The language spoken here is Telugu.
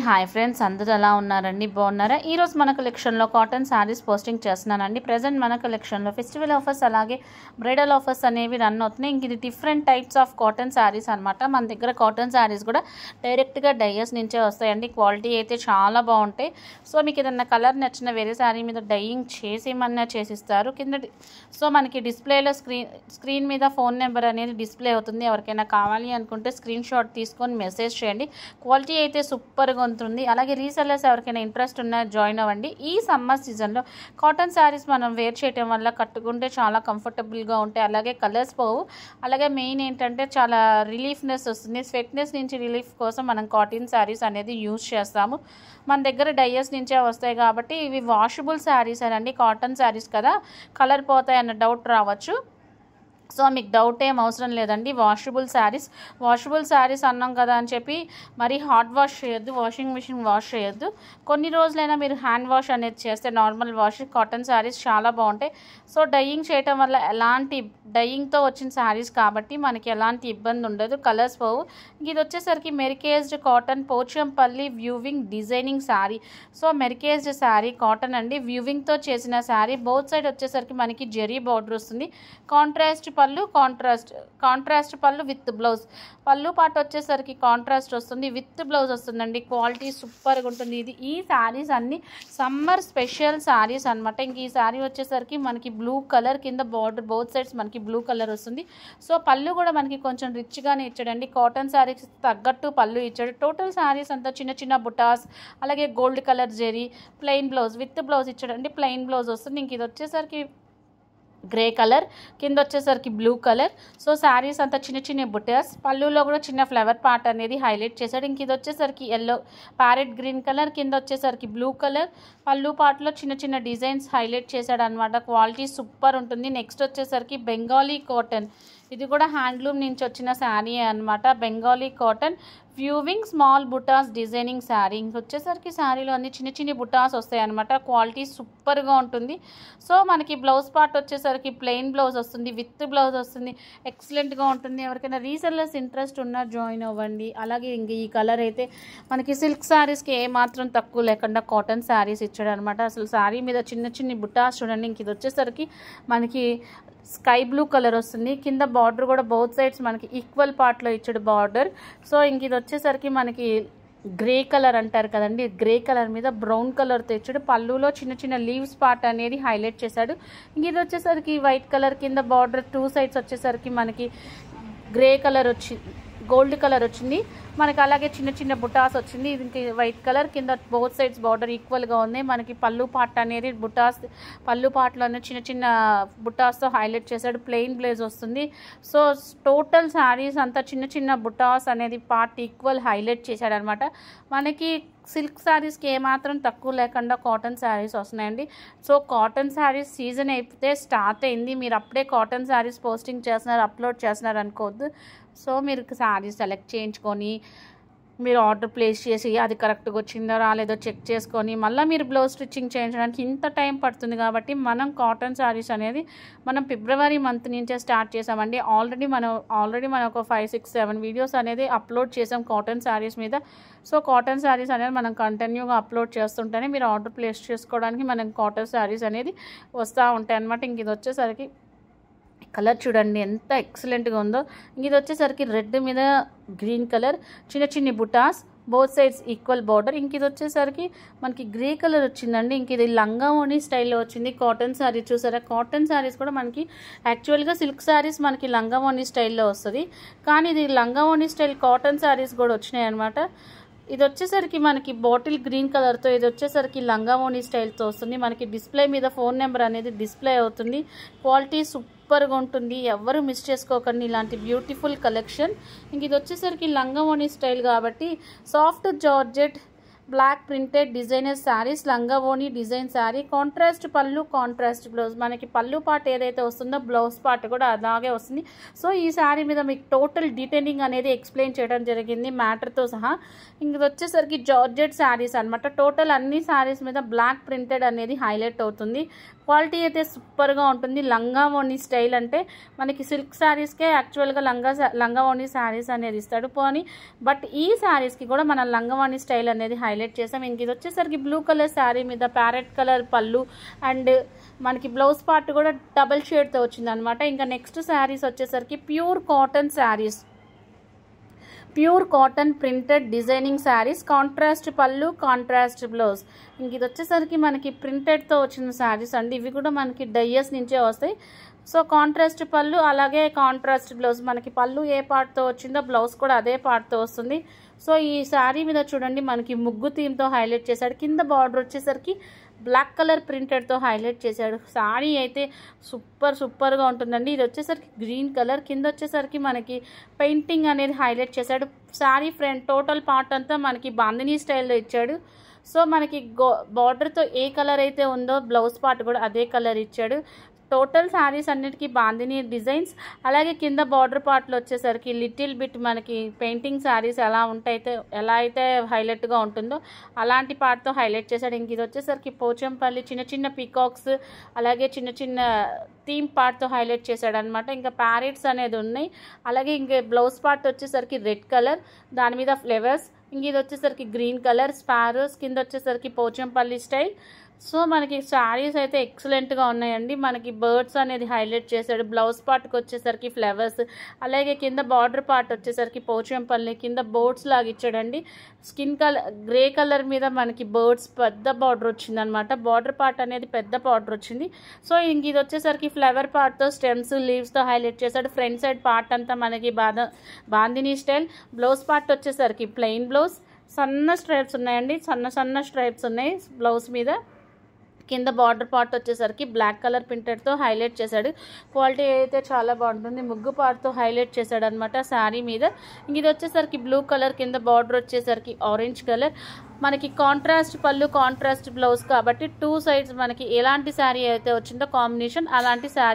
హాయ్ ఫ్రెండ్స్, అందరూ ఎలా ఉన్నారండి? బాగున్నారా? ఈరోజు మన కలెక్షన్లో కాటన్ శారీస్ పోస్టింగ్ చేస్తున్నానండి. ప్రజెంట్ మన కలెక్షన్లో ఫెస్టివల్ ఆఫర్స్ అలాగే బ్రైడల్ ఆఫర్స్ అనేవి రన్ అవుతున్నాయి. ఇంక ఇది different types of cotton saris అనమాట. మన దగ్గర కాటన్ శారీస్ కూడా డైరెక్ట్గా డైయర్స్ నుంచే వస్తాయండి. క్వాలిటీ అయితే చాలా బాగుంటాయి. సో మీకు ఏదన్నా కలర్ నచ్చిన వేరే శారీ మీద డైయింగ్ చేసేమన్నా చేసిస్తారు. సో మనకి డిస్ప్లేలో స్క్రీన్ మీద ఫోన్ నెంబర్ అనేది డిస్ప్లే అవుతుంది. ఎవరికైనా కావాలి అనుకుంటే స్క్రీన్ షాట్ తీసుకొని మెసేజ్ చేయండి. క్వాలిటీ అయితే సూపర్గా ఉంటుంది. అలాగే రీసెల్లర్స్ ఎవరికైనా ఇంట్రెస్ట్ ఉన్నా జాయిన్ అవ్వండి. ఈ సమ్మర్ సీజన్లో కాటన్ శారీస్ మనం వేర్ చేయడం వల్ల కట్టుకుంటే చాలా కంఫర్టబుల్గా ఉంటాయి. అలాగే కలర్స్ పోవు. అలాగే మెయిన్ ఏంటంటే చాలా రిలీఫ్నెస్ వస్తుంది. స్వెట్నెస్ నుంచి రిలీఫ్ కోసం మనం కాటన్ శారీస్ అనేది యూజ్ చేస్తాము. మన దగ్గర డైయర్స్ నుంచే వస్తాయి కాబట్టి ఇవి వాషబుల్ శారీస్ అనండి. కాటన్ శారీస్ కదా, కలర్ పోతాయి అన్న డౌట్ రావచ్చు. సో మీకు డౌట్ ఏం అవసరం లేదండి. వాషబుల్ శారీస్ అన్నాం కదా అని చెప్పి మరి హాట్ వాష్ చేయొద్దు, వాషింగ్ మిషన్ వాష్ చేయొద్దు. కొన్ని రోజులైనా మీరు హ్యాండ్ వాష్ అనేది చేస్తే నార్మల్ వాష్ కాటన్ శారీస్ చాలా బాగుంటాయి. సో డైయింగ్ చేయటం వల్ల డైయింగ్తో వచ్చిన శారీస్ కాబట్టి మనకి ఎలాంటి ఇబ్బంది ఉండదు. కలర్స్ పోవు. ఇది వచ్చేసరికి mercerized cotton Pochampally weaving designing sari. So mercerized sari cotton అండి, వ్యూవింగ్తో చేసిన శారీ. బోత్ సైడ్ వచ్చేసరికి మనకి జెరీ బార్డర్ వస్తుంది. Contrast pallu with blouse. Pallu పాటు వచ్చేసరికి కాంట్రాస్ట్ వస్తుంది, విత్ బ్లౌజ్ వస్తుందండి. క్వాలిటీ సూపర్గా ఉంటుంది. ఈ శారీస్ అన్ని సమ్మర్ స్పెషల్ శారీస్ అనమాట. ఇంక ఈ శారీ వచ్చేసరికి మనకి బ్లూ కలర్ కింద బార్డర్, బోత్ సైడ్స్ మనకి బ్లూ కలర్ వస్తుంది. సో పళ్ళు కూడా మనకి కొంచెం రిచ్గానే ఇచ్చాడండి. కాటన్ శారీస్ తగ్గట్టు పళ్ళు ఇచ్చాడు. టోటల్ శారీస్ అంతా చిన్న చిన్న బుటాస్, అలాగే గోల్డ్ కలర్ జెరీ, ప్లెయిన్ బ్లౌజ్ విత్ బ్లౌజ్ ఇచ్చాడండి. ప్లెయిన్ బ్లౌజ్ వస్తుంది. ఇంక ఇది వచ్చేసరికి గ్రే కలర్ కింద వచ్చేసరికి బ్లూ కలర్. సో శారీస్ అంతా చిన్న చిన్న బుటాస్, పళ్ళులో కూడా చిన్న ఫ్లవర్ పార్ట్ అనేది హైలైట్ చేశాడు. ఇంక ఇది వచ్చేసరికి ఎల్లో ప్యారెట్ గ్రీన్ కలర్, కింద వచ్చేసరికి బ్లూ కలర్. పళ్ళు పార్ట్లో చిన్న చిన్న డిజైన్స్ హైలైట్ చేశాడు అనమాట. క్వాలిటీ సూపర్ ఉంటుంది. నెక్స్ట్ వచ్చేసరికి బెంగాలీ కాటన్. ఇది కూడా హ్యాండ్లూమ్ నుంచి వచ్చిన శారీ అనమాట. బెంగాలీ కాటన్ వ్యూవింగ్ స్మాల్ బుటాస్ డిజైనింగ్ శారీ. ఇంకొచ్చేసరికి శారీలో అన్ని చిన్న చిన్న బుటాస్ వస్తాయి అనమాట. క్వాలిటీ సూపర్గా ఉంటుంది. సో మనకి బ్లౌజ్ పార్ట్ వచ్చేసరికి ప్లెయిన్ బ్లౌజ్ వస్తుంది, విత్ బ్లౌజ్ వస్తుంది. ఎక్సలెంట్గా ఉంటుంది. ఎవరికైనా రీసెల్లర్స్ ఇంట్రెస్ట్ ఉన్నా జాయిన్ అవ్వండి. అలాగే ఇంక ఈ కలర్ అయితే మనకి సిల్క్ శారీస్కి ఏమాత్రం తక్కువ లేకుండా కాటన్ శారీస్ ఇచ్చాడు అనమాట. అసలు శారీ మీద చిన్న చిన్న బుటాస్ చూడండి. ఇంక ఇది వచ్చేసరికి మనకి స్కై బ్లూ కలర్ వస్తుంది. కింద బార్డర్ కూడా బౌత్ సైడ్స్ మనకి ఈక్వల్ పార్ట్లో ఇచ్చాడు బార్డర్. సో ఇంక ఇది వచ్చేసరికి మనకి గ్రే కలర్ అంటారు కదండి, గ్రే కలర్ మీద బ్రౌన్ కలర్తో ఇచ్చాడు. పళ్ళులో చిన్న చిన్న లీవ్స్ పార్ట్ అనేది హైలైట్ చేశాడు. ఇంక ఇది వచ్చేసరికి వైట్ కలర్ కింద బార్డర్, టూ సైడ్స్ వచ్చేసరికి మనకి గ్రే కలర్ గోల్డ్ కలర్ వచ్చింది మనకి. అలాగే చిన్న చిన్న బుటాస్ వచ్చింది. ఇది వైట్ కలర్ కింద బోత్ సైడ్స్ బార్డర్ ఈక్వల్గా ఉంది. మనకి పళ్ళు పార్ట్ అనేది పళ్ళు పార్ట్లోనే చిన్న చిన్న బుటాస్తో హైలైట్ చేశాడు. ప్లెయిన్ బ్లేజ్ వస్తుంది. సో టోటల్ శారీస్ అంతా చిన్న చిన్న బుటాస్ అనేది పార్ట్ ఈక్వల్ హైలైట్ చేశాడు అనమాట. మనకి సిల్క్ శారీస్కి ఏమాత్రం తక్కువ లేకుండా కాటన్ శారీస్ వస్తున్నాయండి. సో కాటన్ శారీస్ సీజన్ అయితే స్టార్ట్ అయింది. మీరు అప్పుడే కాటన్ శారీస్ పోస్టింగ్ చేస్తున్నారు, అప్లోడ్ చేస్తున్నారు అనుకోవద్దు. సో మీరు శారీస్ సెలెక్ట్ చేయించుకొని మీరు ఆర్డర్ ప్లేస్ చేసి అది కరెక్ట్గా వచ్చిందో రాలేదో చెక్ చేసుకొని మళ్ళీ మీరు బ్లౌజ్ స్టిచ్చింగ్ చేయించడానికి ఇంత టైం పడుతుంది. కాబట్టి మనం కాటన్ శారీస్ అనేది మనం ఫిబ్రవరి మంత్ నుంచే స్టార్ట్ చేసామండి. ఆల్రెడీ మనం ఒక 5, 6, 7 వీడియోస్ అనేది అప్లోడ్ చేసాం కాటన్ శారీస్ మీద. సో కాటన్ శారీస్ అనేది మనం కంటిన్యూగా అప్లోడ్ చేస్తుంటేనే మీరు ఆర్డర్ ప్లేస్ చేసుకోవడానికి మనం కాటన్ శారీస్ అనేది వస్తూ ఉంటాయి అన్నమాట. ఇంక ఇది వచ్చేసరికి కలర్ చూడండి ఎంత ఎక్సలెంట్గా ఉందో. ఇంక ఇది వచ్చేసరికి రెడ్ మీద గ్రీన్ కలర్, చిన్న చిన్న బుటాస్, బోత్ సైడ్స్ ఈక్వల్ బార్డర్. ఇంక ఇది వచ్చేసరికి మనకి గ్రే కలర్ వచ్చిందండి. ఇంక ఇది లంగా ఓణి స్టైల్లో వచ్చింది. కాటన్ శారీ చూసారా? కాటన్ శారీస్ కూడా మనకి యాక్చువల్గా సిల్క్ శారీస్ మనకి లంగా ఓణి స్టైల్లో వస్తుంది, కానీ ఇది లంగా ఓణి స్టైల్ కాటన్ శారీస్ కూడా వచ్చినాయి అనమాట. ఇది వచ్చేసరికి మనకి బాటిల్ గ్రీన్ కలర్తో, ఇది వచ్చేసరికి లంగా ఓణి స్టైల్తో వస్తుంది. మనకి డిస్ప్లే మీద ఫోన్ నెంబర్ అనేది డిస్ప్లే అవుతుంది. క్వాలిటీ సూపర్గా ఉంటుంది. ఎవరు మిస్ చేసుకోకండి ఇలాంటి బ్యూటిఫుల్ కలెక్షన్. ఇంక ఇది వచ్చేసరికి లంగా ఓణి స్టైల్ కాబట్టి soft georgette block printed designer saris, లంగా ఓణి డిజైన్ శారీ, కాంట్రాస్ట్ పళ్ళు, కాంట్రాస్ట్ బ్లౌజ్. మనకి పళ్ళు పార్ట్ ఏదైతే వస్తుందో బ్లౌజ్ పార్ట్ కూడా అలాగే వస్తుంది. సో ఈ శారీ మీద మీకు టోటల్ డీటెయిలింగ్ అనేది ఎక్స్ప్లెయిన్ చేయడం జరిగింది మ్యాటర్తో సహా. ఇంక వచ్చేసరికి జార్జెట్ శారీస్ అనమాట. టోటల్ అన్ని శారీస్ మీద బ్లాక్ ప్రింటెడ్ అనేది హైలైట్ అవుతుంది. క్వాలిటీ అయితే సూపర్గా ఉంటుంది. లంగా ఓణి స్టైల్ అంటే మనకి సిల్క్ శారీస్కే యాక్చువల్గా లంగా ఓణి శారీస్ అనేది ఇస్తాడు పోనీ, బట్ ఈ శారీస్కి కూడా మన లంగా ఓణి స్టైల్ అనేది హైలైట్ చేసాం. ఇంక ఇది వచ్చేసరికి బ్లూ కలర్ శారీ మీద ప్యారెట్ కలర్ పళ్ళు అండ్ మనకి బ్లౌజ్ పార్ట్ కూడా డబల్ షేడ్తో వచ్చింది అనమాట. ఇంకా నెక్స్ట్ శారీస్ వచ్చేసరికి pure cotton saris, pure cotton printed designing saris, contrast పళ్ళు, కాంట్రాస్ట్ బ్లౌజ్. ఇంక ఇది వచ్చేసరికి మనకి ప్రింటెడ్తో వచ్చిన శారీస్ అండి. ఇవి కూడా మనకి డయ్యస్ నుంచే వస్తాయి. సో కాంట్రాస్ట్ పళ్ళు అలాగే కాంట్రాస్ట్ బ్లౌజ్. మనకి పళ్ళు ఏ పార్ట్తో వచ్చిందో బ్లౌజ్ కూడా అదే పార్ట్తో వస్తుంది. సో ఈ శారీ మీద చూడండి మనకి ముగ్గు థీమ్తో హైలైట్ చేశాడు. కింద బార్డర్ వచ్చేసరికి బ్లాక్ కలర్ ప్రింటెడ్తో హైలైట్ చేశాడు. శారీ అయితే సూపర్గా ఉంటుందండి. ఇది వచ్చేసరికి గ్రీన్ కలర్, కింద వచ్చేసరికి మనకి పెయింటింగ్ అనేది హైలైట్ చేశాడు. శారీ ఫ్రంట్ టోటల్ పార్ట్ అంతా మనకి బాందినీ స్టైల్లో ఇచ్చాడు. సో మనకి బార్డర్తో ఏ కలర్ అయితే ఉందో బ్లౌజ్ పార్ట్ కూడా అదే కలర్ ఇచ్చాడు. టోటల్ శారీస్ అన్నిటికీ బాందినీ డిజైన్స్, అలాగే కింద బార్డర్ పార్ట్లో వచ్చేసరికి లిటిల్ బిట్ మనకి పెయింటింగ్ శారీస్ ఎలా అయితే హైలైట్గా ఉంటుందో అలాంటి పార్ట్తో హైలైట్ చేశాడు. ఇంక ఇది వచ్చేసరికి పోచంపల్లి చిన్న చిన్న పీకాక్స్ అలాగే చిన్న చిన్న థీమ్ పార్ట్తో హైలైట్ చేశాడు అనమాట. ఇంకా ప్యారెట్స్ అనేది ఉన్నాయి. అలాగే ఇంకా బ్లౌజ్ పార్ట్ వచ్చేసరికి రెడ్ కలర్, దాని మీద ఫ్లవర్స్. ఇంక ఇది వచ్చేసరికి గ్రీన్ కలర్ స్పారోస్, కింద వచ్చేసరికి పోచంపల్లి స్టైల్. సో మనకి శారీస్ అయితే ఎక్సలెంట్గా ఉన్నాయండి. మనకి బర్డ్స్ అనేది హైలైట్ చేశాడు. బ్లౌజ్ పార్ట్కి వచ్చేసరికి ఫ్లవర్స్, అలాగే కింద బార్డర్ పార్ట్ వచ్చేసరికి పోచంపల్లి, కింద బోర్డ్స్ లాగా ఇచ్చాడండి. స్కిన్ కలర్ గ్రే కలర్ మీద మనకి బర్డ్స్ పెద్ద బార్డర్ వచ్చిందనమాట. బార్డర్ పార్ట్ అనేది పెద్ద బార్డర్ వచ్చింది. సో ఇంక ఇది వచ్చేసరికి ఫ్లవర్ పార్ట్తో స్టెమ్స్ లీవ్స్తో హైలైట్ చేశాడు. ఫ్రంట్ సైడ్ పార్ట్ అంతా మనకి బాందినీ స్టైల్. బ్లౌజ్ పార్ట్ వచ్చేసరికి ప్లెయిన్ బ్లౌజ్, సన్న స్ట్రైప్స్ ఉన్నాయండి, సన్న స్ట్రైప్స్ ఉన్నాయి బ్లౌజ్ మీద. కింద బార్డర్ పార్ట్ వచ్చేసరికి బ్లాక్ కలర్ ప్రింటెడ్తో హైలైట్ చేశాడు. క్వాలిటీ అయితే చాలా బాగుంటుంది. ముగ్గు పార్ట్తో హైలైట్ చేశాడు అనమాట శారీ మీద. ఇంక ఇది వచ్చేసరికి బ్లూ కలర్, కింద బార్డర్ వచ్చేసరికి ఆరెంజ్ కలర్. మనకి కాంట్రాస్ట్ పళ్ళు, కాంట్రాస్ట్ బ్లౌజ్ కాబట్టి టూ సైడ్స్ మనకి ఎలాంటి శారీ అయితే వచ్చిందో కాంబినేషన్ అలాంటి శారీ